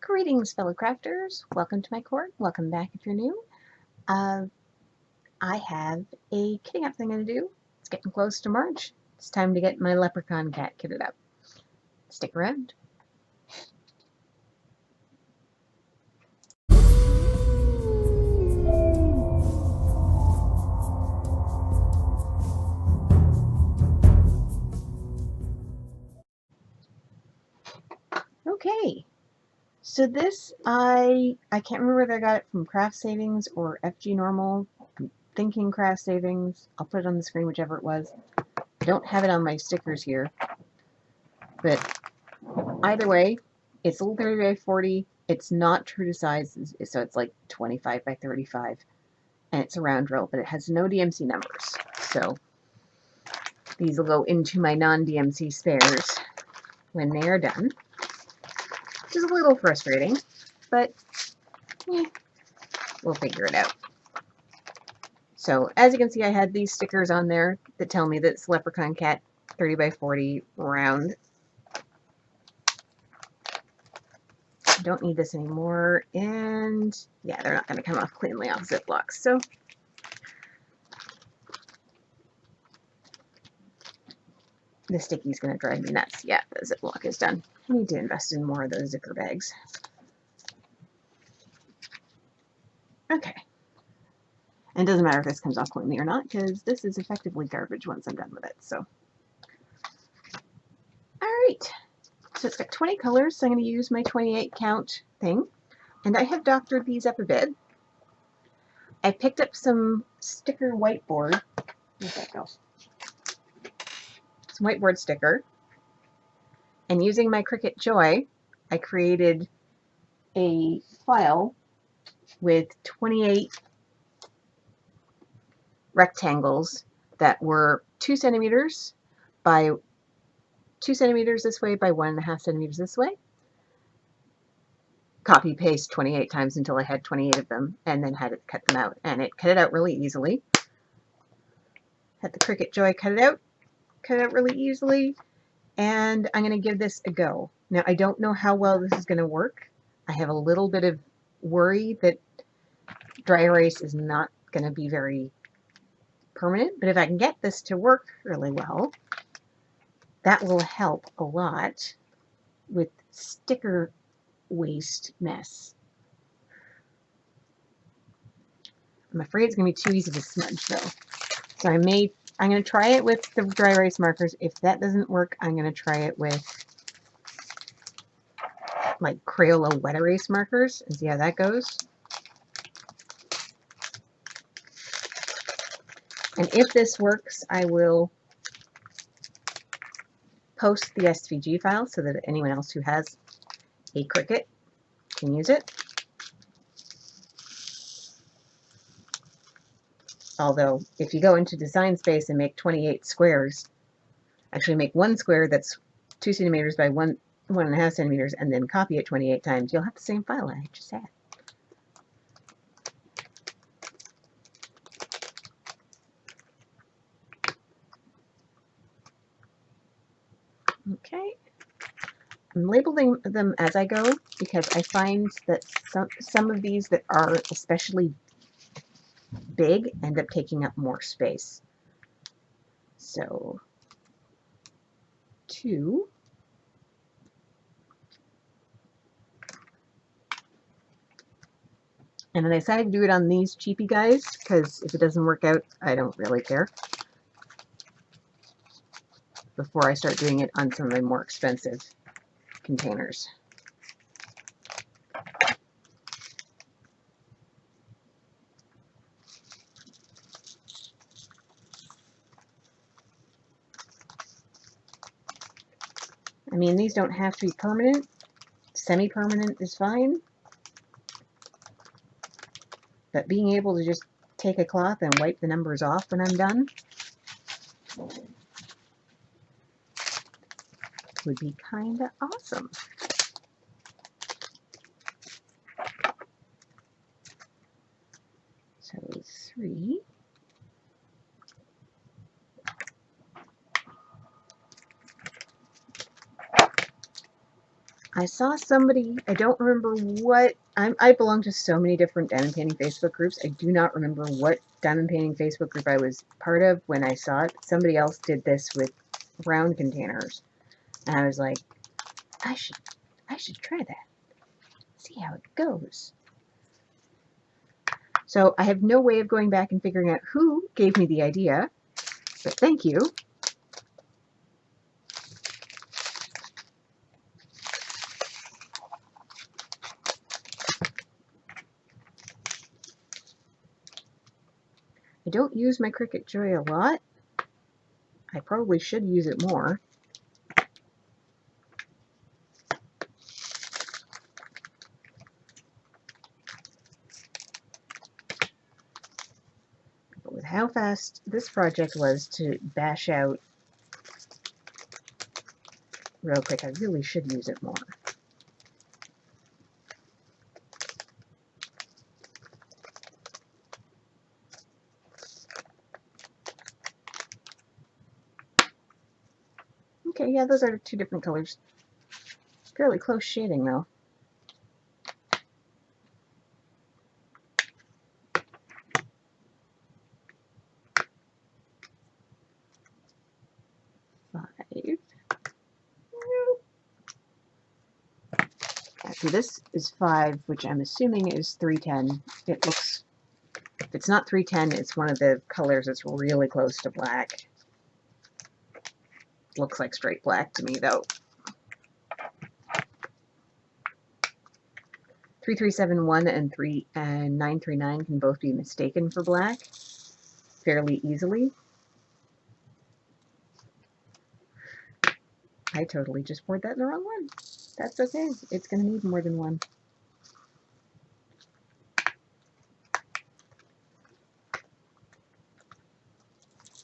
Greetings, fellow crafters. Welcome to my court. Welcome back if you're new. I have a kitting up thing I'm going to do. It's getting close to March. It's time to get my Leprechaun Cat kitted up. Stick around. Okay. So this, I can't remember whether I got it from Craft Savings or FG Normal. I'm thinking Craft Savings. I'll put it on the screen, whichever it was. I don't have it on my stickers here. But either way, it's a little 30 by 40. It's not true to size, so it's like 25 by 35. And it's a round drill, but it has no DMC numbers. So these will go into my non-DMC spares when they are done. Which is a little frustrating, but we'll figure it out. So as you can see, I had these stickers on there that tell me that it's Leprechaun Cat 30 by 40 round. Don't need this anymore, and yeah, they're not going to come off cleanly off Ziplocs. So the sticky's going to drive me nuts. Yeah, the Ziploc is done. I need to invest in more of those zipper bags. Okay. And it doesn't matter if this comes off cleanly or not, because this is effectively garbage once I'm done with it. So, all right. So it's got 20 colors, so I'm going to use my 28 count thing. And I have doctored these up a bit. I picked up some sticker whiteboard. Where'd that go? Some whiteboard sticker. And using my Cricut Joy, I created a file with 28 rectangles that were 2 centimeters by 2 centimeters this way by 1.5 centimeters this way. Copy paste 28 times until I had 28 of them, and then had it cut them out. And it cut it out really easily. Had the Cricut Joy cut it out really easily. And I'm going to give this a go. Now, I don't know how well this is going to work. I have a little bit of worry that dry erase is not going to be very permanent, but if I can get this to work really well, that will help a lot with sticker waste mess. I'm afraid it's going to be too easy to smudge though. So I'm going to try it with the dry erase markers. If that doesn't work, I'm going to try it with like Crayola wet erase markers and see how that goes. And if this works, I will post the SVG file so that anyone else who has a Cricut can use it. Although, if you go into Design Space and make 28 squares, actually make one square that's 2 centimeters by 1.5 centimeters, and then copy it 28 times, you'll have the same file I just had. Okay. I'm labeling them as I go because I find that some of these that are especially big end up taking up more space. So 2. And then I decided to do it on these cheapy guys because if it doesn't work out, I don't really care. Before I start doing it on some of the more expensive containers. I mean, these don't have to be permanent. Semi-permanent is fine. But being able to just take a cloth and wipe the numbers off when I'm done would be kind of awesome. So 3. I saw somebody, I don't remember what, I belong to so many different diamond painting Facebook groups. I do not remember what diamond painting Facebook group I was part of when I saw it. Somebody else did this with round containers. And I was like, I should try that. See how it goes. So I have no way of going back and figuring out who gave me the idea, but thank you. I don't use my Cricut Joy a lot. I probably should use it more. But with how fast this project was to bash out real quick, I really should use it more. Okay, yeah, those are two different colors. Fairly close shading though. Five. See, this is 5, which I'm assuming is 310. It looks, if it's not 310, it's one of the colors that's really close to black. Looks like straight black to me though. 3371 and 939 can both be mistaken for black fairly easily. I totally just poured that in the wrong one. That's okay. It's going to need more than one.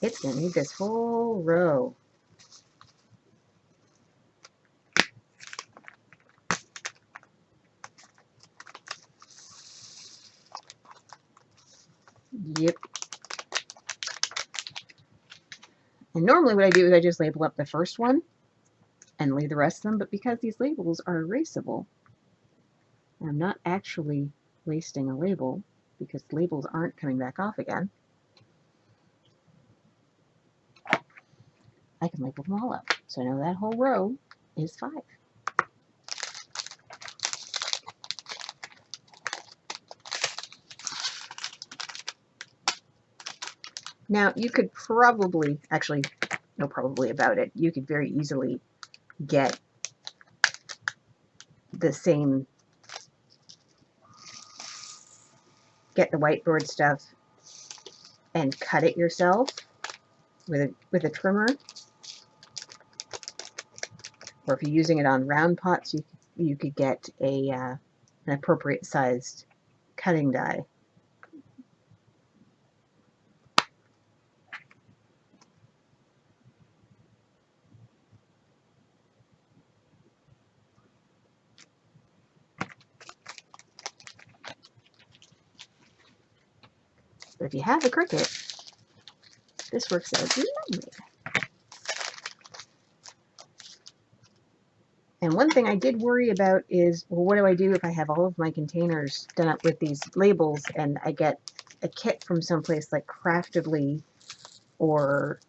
It's going to need this whole row. Yep. And normally what I do is I just label up the first one and leave the rest of them, but because these labels are erasable, I'm not actually wasting a label because labels aren't coming back off again. I can label them all up. So I know that whole row is 5. Now, you could probably, actually, no probably about it, you could very easily get the same, get the whiteboard stuff and cut it yourself with a trimmer. Or if you're using it on round pots, you could get an appropriate sized cutting die. But if you have a Cricut, this works out lovely. And one thing I did worry about is, well, what do I do if I have all of my containers done up with these labels and I get a kit from someplace like Craftedly or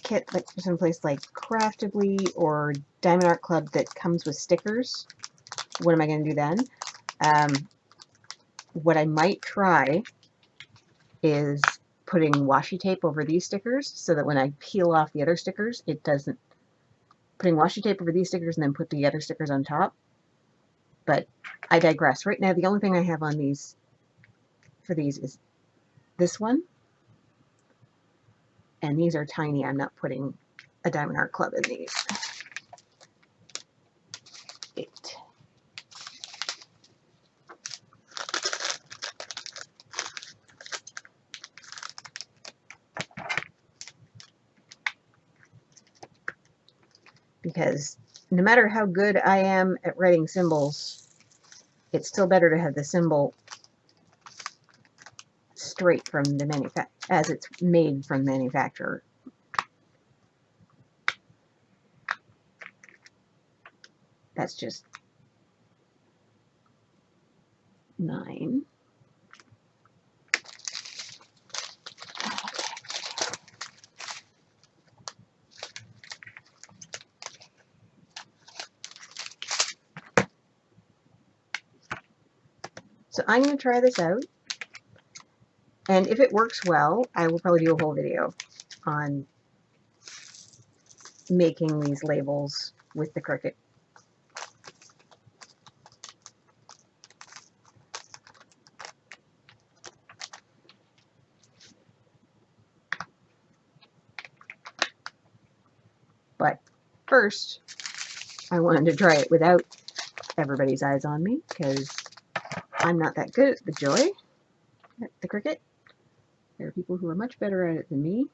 kit like someplace like Craftedly or Diamond Art Club that comes with stickers. What am I going to do then? What I might try is putting washi tape over these stickers so that when I peel off the other stickers, it doesn't, putting washi tape over these stickers and then put the other stickers on top. But I digress. Right now, the only thing I have on these, for these, is this one. And these are tiny. I'm not putting a Diamond Art Club in these. 8. Because no matter how good I am at writing symbols, it's still better to have the symbol straight from the as it's made from manufacturer. That's just 9. So I'm going to try this out, and if it works well, I will probably do a whole video on making these labels with the Cricut. But first, I wanted to try it without everybody's eyes on me, because I'm not that good at the Cricut. There are people who are much better at it than me.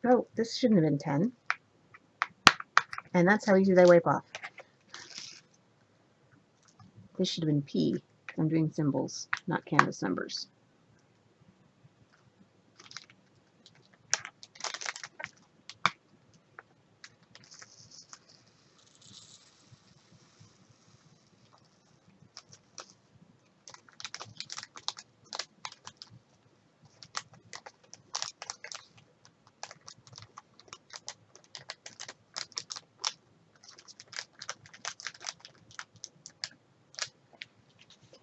Oh, this shouldn't have been 10. And that's how easy they wipe off. This should have been P. I'm doing symbols, not canvas numbers.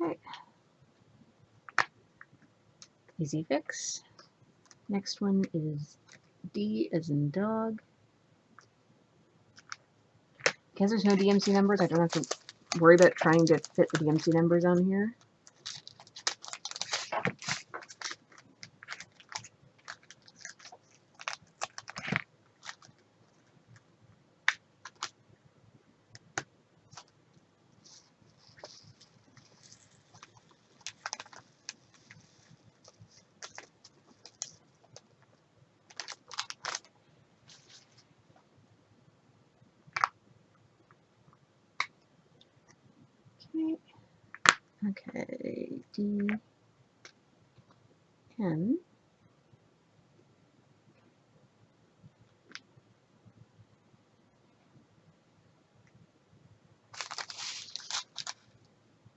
Okay. Easy fix. Next one is D as in dog. Because there's no DMC numbers, I don't have to worry about trying to fit the DMC numbers on here. Okay, D10.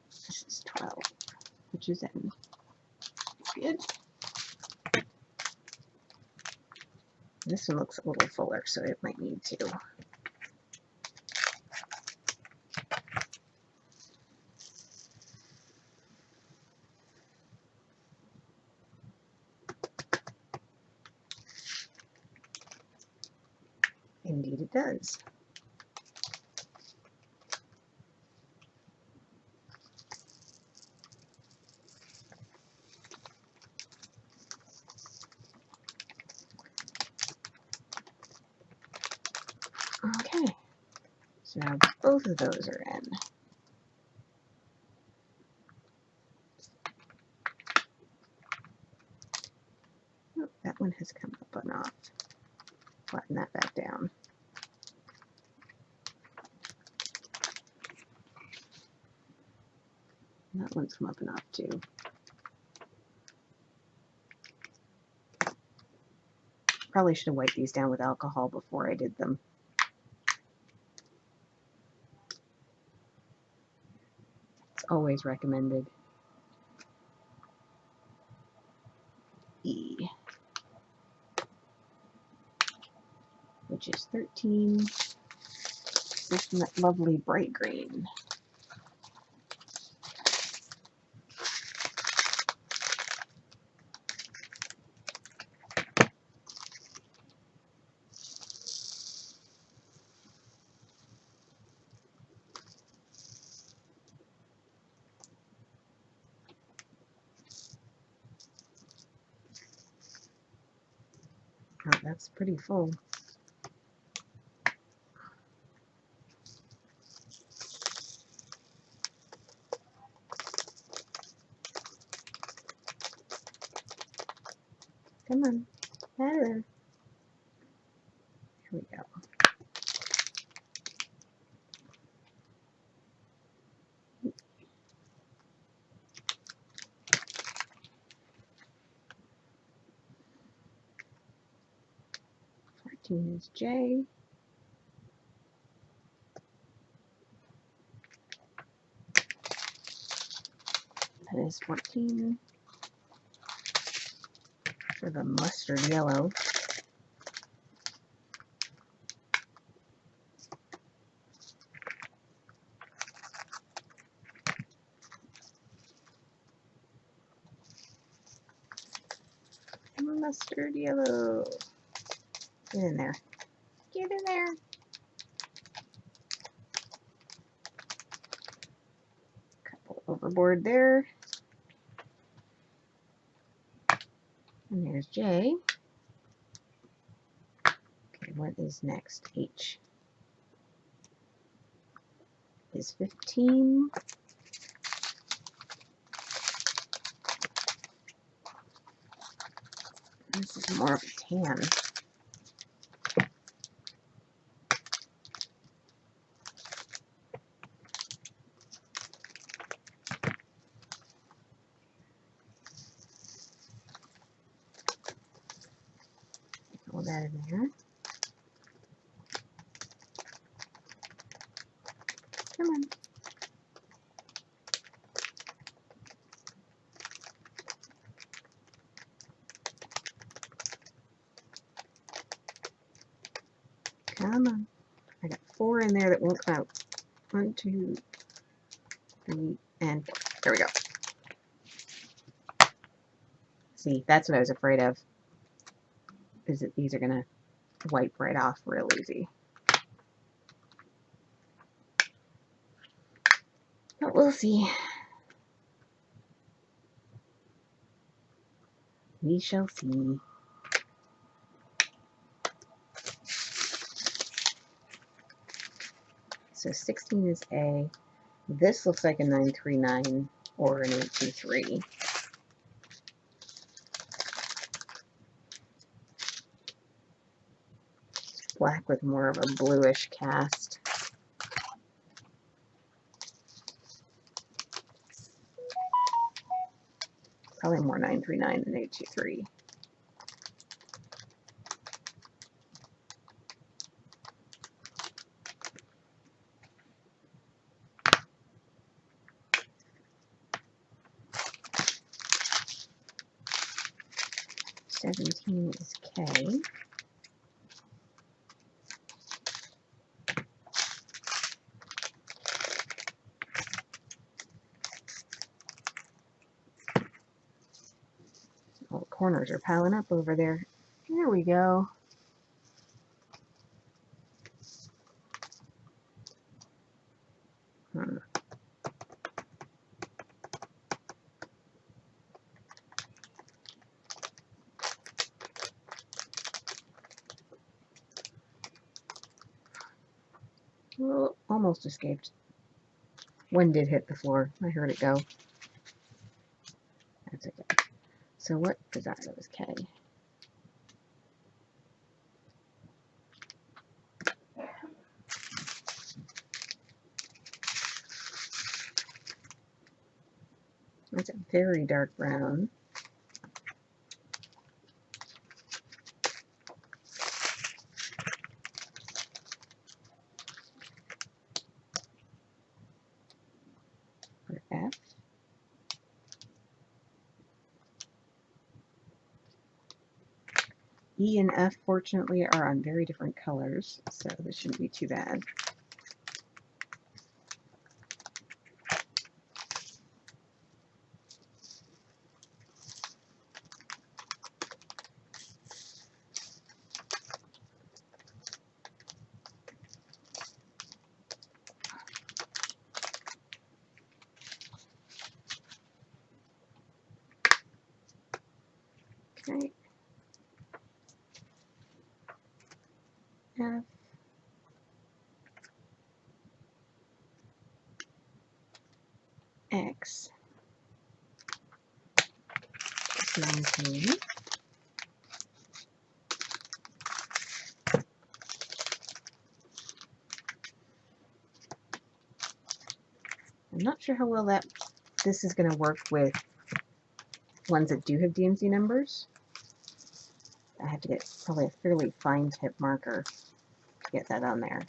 This is 12, which is N. Good. This one looks a little fuller, so it might need to. Indeed it does. Okay, so now both of those are in. Oh, that one has come up and off. Flatten that back down. And that one's come up and off too. Probably should have wiped these down with alcohol before I did them. It's always recommended. E, which is 13. This lovely bright green. Oh, that's pretty full. Come on. Out of there. Here we go. Is J. That is 14 for the mustard yellow. Mustard yellow. Get in there. Get in there. Couple overboard there. And there's J. Okay, what is next? H. Is 15. This is more of a tan. All that in there. Come on. Come on. I got 4 in there that won't come out. 1, 2, 3, and 4. There we go. See, that's what I was afraid of. Is that these are going to wipe right off real easy. But we'll see. We shall see. So 16 is A. This looks like a 939 or an 823. Black with more of a bluish cast. Probably more 939 than 823. Seventeen is K. All the corners are piling up over there. There we go. Well, almost escaped. One did hit the floor. I heard it go. That's okay. So what is that? That was K. That's a very dark brown. For F. E and F, fortunately, are on very different colors, so this shouldn't be too bad. Okay. F. X. 19. I'm not sure how well this is going to work with ones that do have DMC numbers. I have to get probably a fairly fine tip marker to get that on there.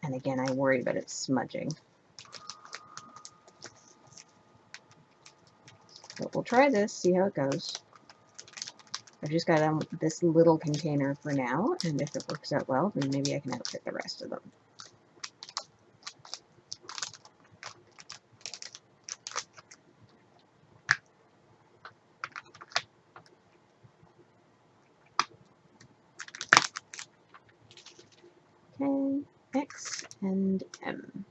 And again, I worry about it smudging. But we'll try this, see how it goes. I've just got on this little container for now, and if it works out well, then maybe I can outfit the rest of them. Okay, X and M.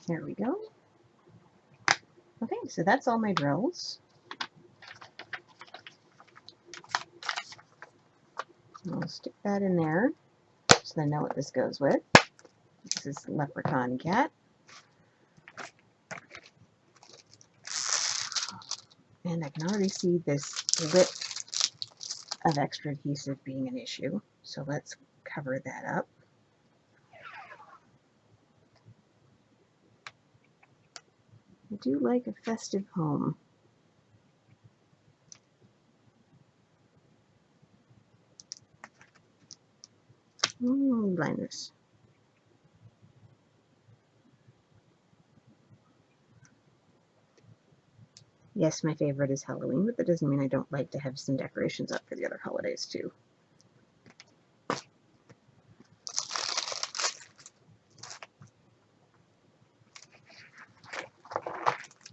There we go. Okay, so that's all my drills. I'll stick that in there so I know what this goes with. This is Leprechaun Cat. And I can already see this lip of extra adhesive being an issue. So let's cover that up. I do like a festive home. Blindness. Yes, my favorite is Halloween, but that doesn't mean I don't like to have some decorations up for the other holidays too.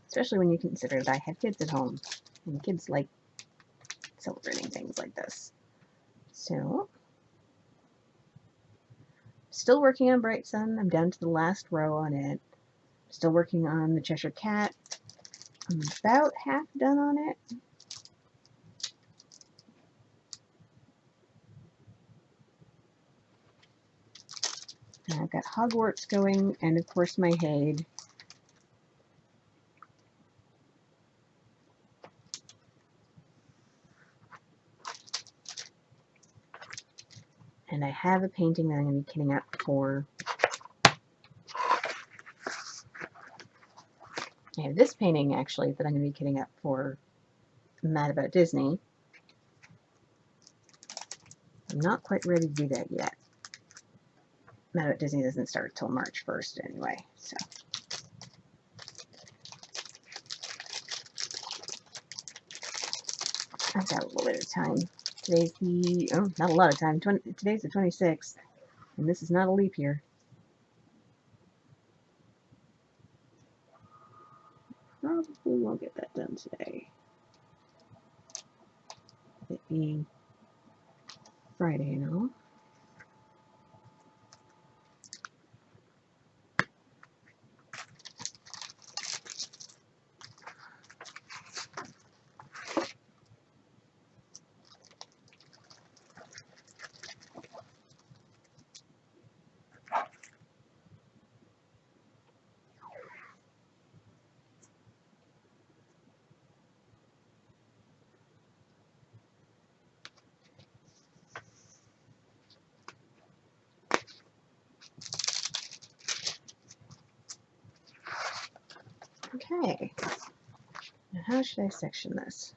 Especially when you consider that I have kids at home, and kids like celebrating things like this. So, still working on Bright Sun. I'm down to the last row on it. Still working on the Cheshire Cat. I'm about half done on it. And I've got Hogwarts going, and of course my Haid. And I have a painting that I'm going to be kitting up for. I have this painting actually that I'm going to be kitting up for Mad About Disney. I'm not quite ready to do that yet. Mad About Disney doesn't start till March 1st anyway, so. I've got a little bit of time. Today's the, oh, not a lot of time. Today's the 26th, and this is not a leap year. Probably won't get that done today. It being Friday and all. Okay, now how should I section this?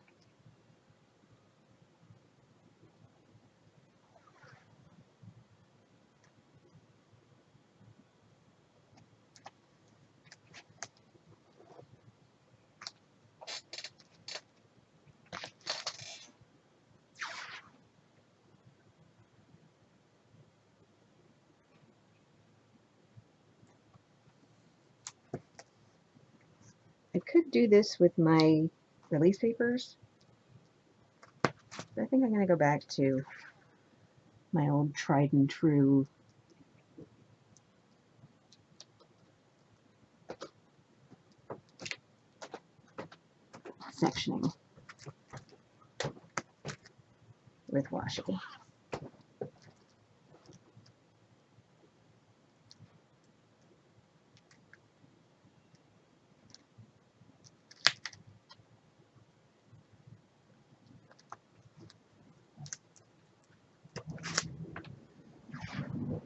I could do this with my release papers, but I think I'm going to go back to my old tried and true sectioning. with washi.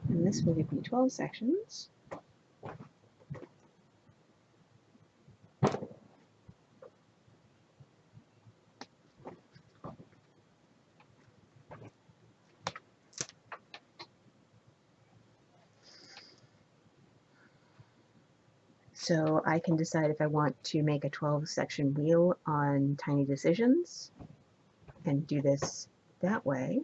And this will give me 12 sections. So I can decide if I want to make a 12-section wheel on Tiny Decisions and do this that way.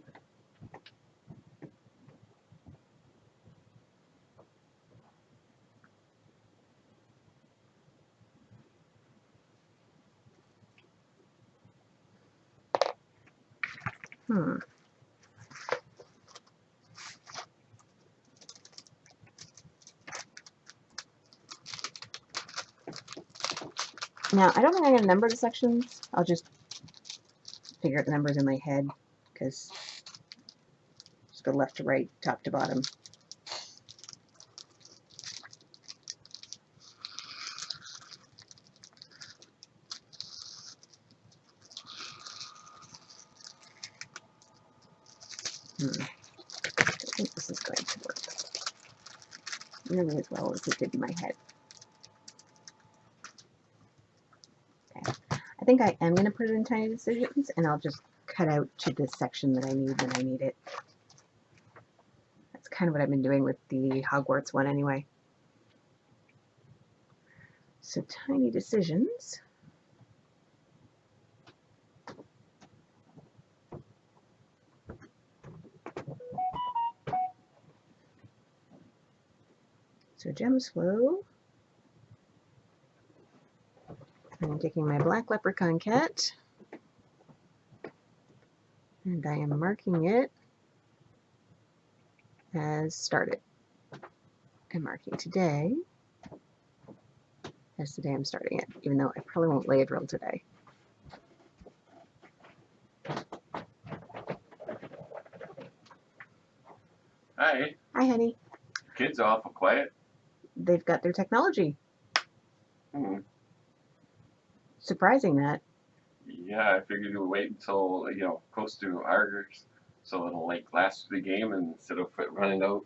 Now, I don't think I'm going to number the sections. I'll just figure out the numbers in my head, because just go left to right, top to bottom. I think this is going to work nearly as well as it did in my head. Okay. I think I am going to put it in Tiny Decisions, and I'll just cut out to the section that I need when I need it. That's kind of what I've been doing with the Hogwarts one anyway. So Tiny Decisions. So Gems Flow. I'm taking my black Leprechaun Cat, and I am marking it as started. I'm marking today as the day I'm starting it, even though I probably won't lay a drill today. Hi. Hi, honey. Kids awful quiet. They've got their technology. Surprising that. Yeah, I figured we'd wait until, close to ours, so it'll last the game instead of it running out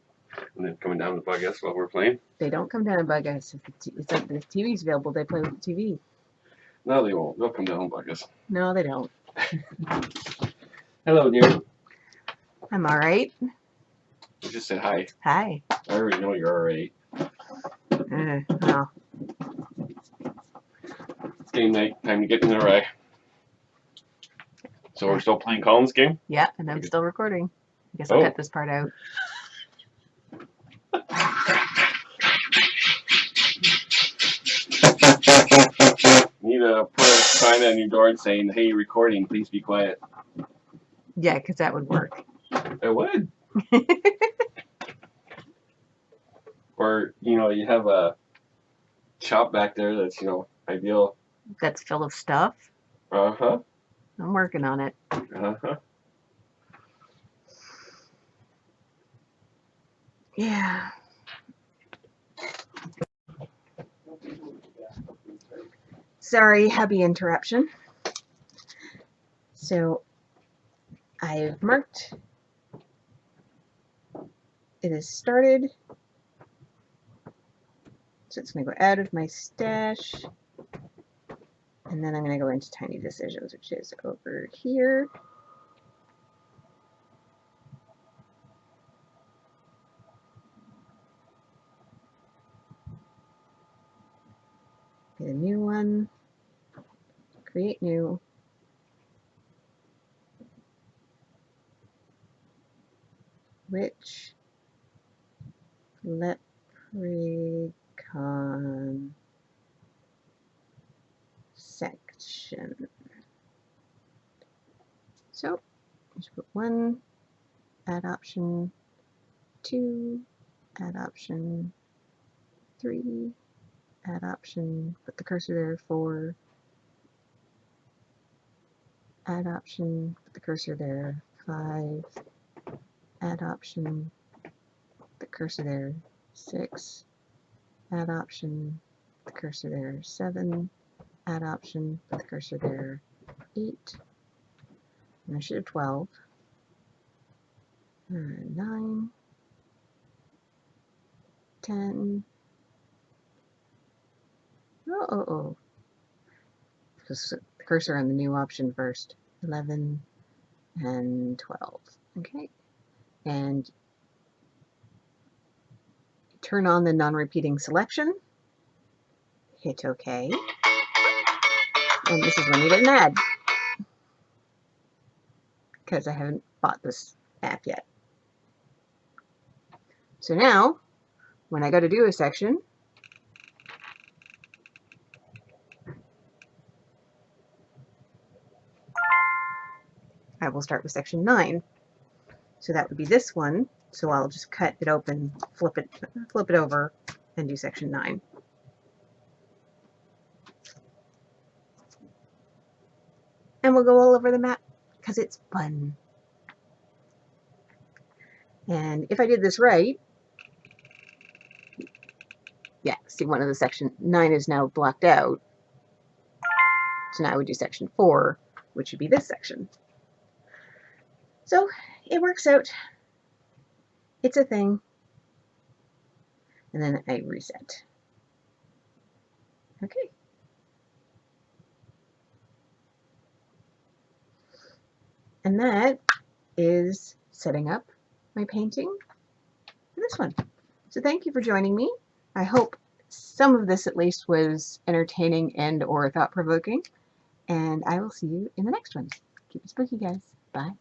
and then coming down to bug us while we're playing. They don't come down and bug us. It's like the TV's available, they play with the TV. No, they won't. They'll come down and bug us. No, they don't. Hello, dear. I'm all right. You just said hi. Hi. I already know you're all right. Well, It's game night. Time to get in the rag. So we're still playing Colin's game? yeah, and I'm still recording. I guess I'll cut this part out. Need to put a sign on your door saying, "Hey, recording, please be quiet." Yeah, because that would work. It would. Or, you have a shop back there that's, ideal. That's full of stuff. Uh-huh. I'm working on it. Uh-huh. Yeah. Sorry, hubby interruption. So I've marked it has started. So it's going to go out of my stash. And then I'm going to go into Tiny Decisions, which is over here. Get a new one. Create new. Which Leprechaun section? So just put 1, add option 2, add option 3, add option, put the cursor there, 4, add option, put the cursor there, 5, add option, the cursor there, 6, add option, the cursor there, 7, add option, the cursor there, 8, and I should have 12, 9, 10, oh, just the cursor on the new option first, 11, and 12, okay, and turn on the non-repeating selection, hit OK, and this is when you get an ad, because I haven't bought this app yet. So now, when I go to do a section, I will start with section 9. So that would be this one. So I'll just cut it open, flip it over, and do section 9. And we'll go all over the map because it's fun. And if I did this right, yeah, see, one of the section 9 is now blocked out. So now I would do section 4, which would be this section. So it works out. It's a thing. And then I reset. Okay. And that is setting up my painting for this one. So thank you for joining me. I hope some of this at least was entertaining and or thought-provoking. And I will see you in the next one. Keep it spooky, guys. Bye.